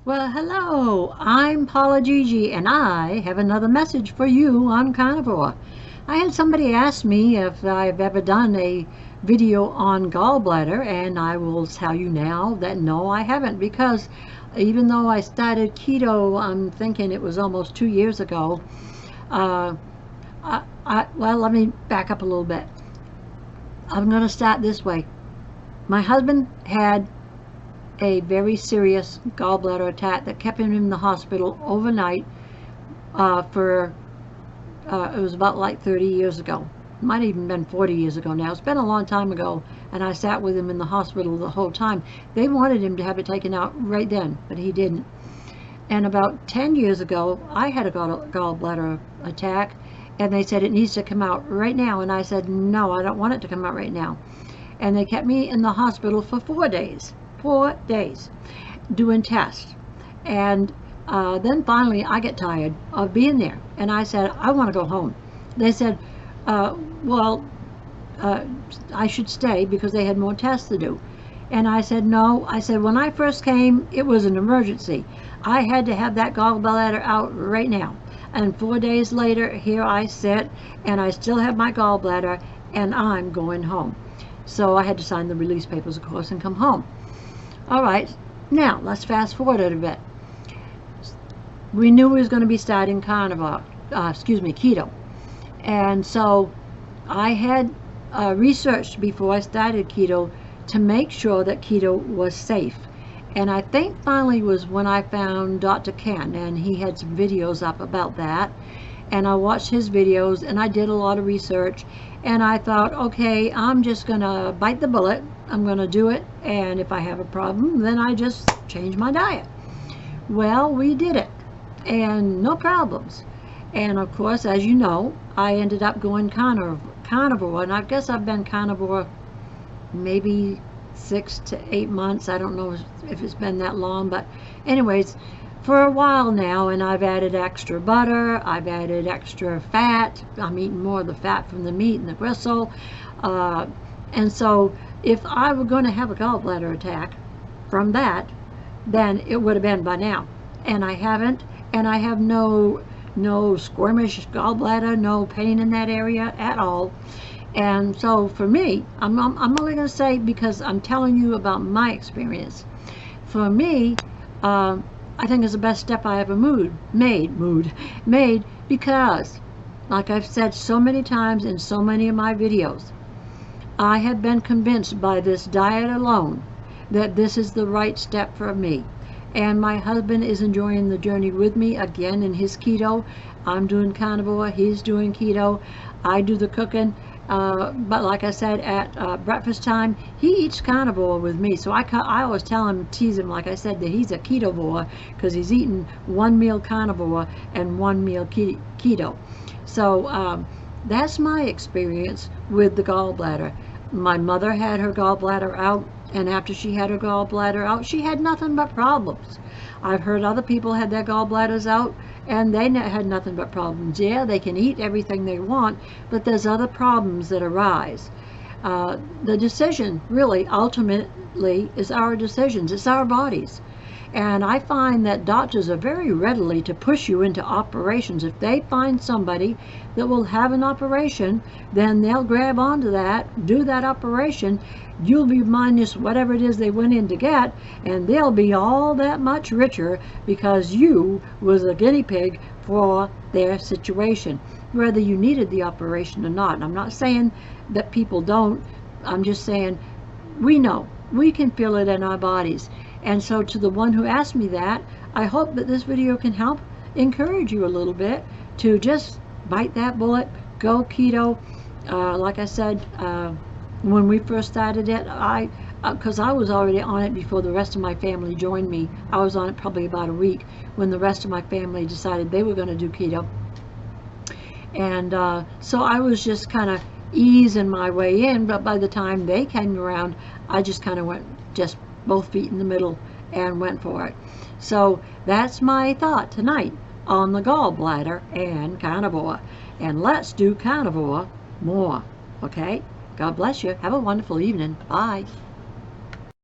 Well, hello, I'm Paula Gigi, and I have another message for you on carnivore. I had somebody ask me if I've ever done a video on gallbladder, and I will tell you now that no, I haven't, because even though I started keto, I'm thinking it was almost 2 years ago. Uh, well, let me back up a little bit. I'm going to start this way. My husband had a very serious gallbladder attack that kept him in the hospital overnight for it was about like 30 years ago. It might have even been 40 years ago now. It's been a long time ago, and I sat with him in the hospital the whole time. They wanted him to have it taken out right then, but he didn't. And about 10 years ago, I had a gallbladder attack, and they said it needs to come out right now, and I said no, I don't want it to come out right now. And they kept me in the hospital for 4 days doing tests. And then finally I get tired of being there, and I said I want to go home. They said well, I should stay because they had more tests to do. And I said no. I said when I first came it was an emergency. I had to have that gallbladder out right now, and 4 days later here I sit and I still have my gallbladder and I'm going home. So I had to sign the release papers, of course, and come home. All right, now let's fast forward a bit. We knew we was going to be starting keto, and so I had researched before I started keto to make sure that keto was safe. And I think finally was when I found Dr. Ken, and he had some videos up about that. And I watched his videos, and I did a lot of research, and I thought, okay, I'm just gonna bite the bullet. I'm gonna do it, and if I have a problem, then I just change my diet. Well, we did it, and no problems. And of course, as you know, I ended up going carnivore, and I guess I've been carnivore maybe 6 to 8 months. I don't know if it's been that long, but anyways, for a while now, and I've added extra butter, I've added extra fat. I'm eating more of the fat from the meat and the gristle. And so if I were going to have a gallbladder attack from that, then it would have been by now. And I haven't, and I have no squirmish gallbladder, no pain in that area at all. And so for me, I'm only going to say, because I'm telling you about my experience. For me, I think it's the best step I ever made, because, like I've said so many times in so many of my videos, I have been convinced by this diet alone that this is the right step for me. And my husband is enjoying the journey with me again in his keto. I'm doing carnivore, he's doing keto. I do the cooking. But like I said, at breakfast time, he eats carnivore with me. So I always tell him, tease him, like I said, that he's a ketovore, because he's eating 1 meal carnivore and 1 meal keto. So that's my experience with the gallbladder. My mother had her gallbladder out, and after she had her gallbladder out, she had nothing but problems. I've heard other people had their gallbladders out, and they had nothing but problems. Yeah, they can eat everything they want, but there's other problems that arise. The decision, really, ultimately, is our decisions. It's our bodies. And I find that doctors are very readily to push you into operations. If they find somebody that will have an operation, then they'll grab onto that, do that operation. You'll be minus whatever it is they went in to get, and they'll be all that much richer because you was a guinea pig for their situation, whether you needed the operation or not. And I'm not saying that people don't. I'm just saying we know. We can feel it in our bodies. And so to the one who asked me that, I hope that this video can help encourage you a little bit to just bite that bullet, go keto. Like I said, when we first started it, because I was already on it before the rest of my family joined me. I was on it probably about a week when the rest of my family decided they were going to do keto. And so I was just kind of easing my way in, but by the time they came around, I just kind of went just both feet in the middle and went for it. So that's my thought tonight on the gallbladder and carnivore. And let's do carnivore more, okay? God bless you. Have a wonderful evening. Bye.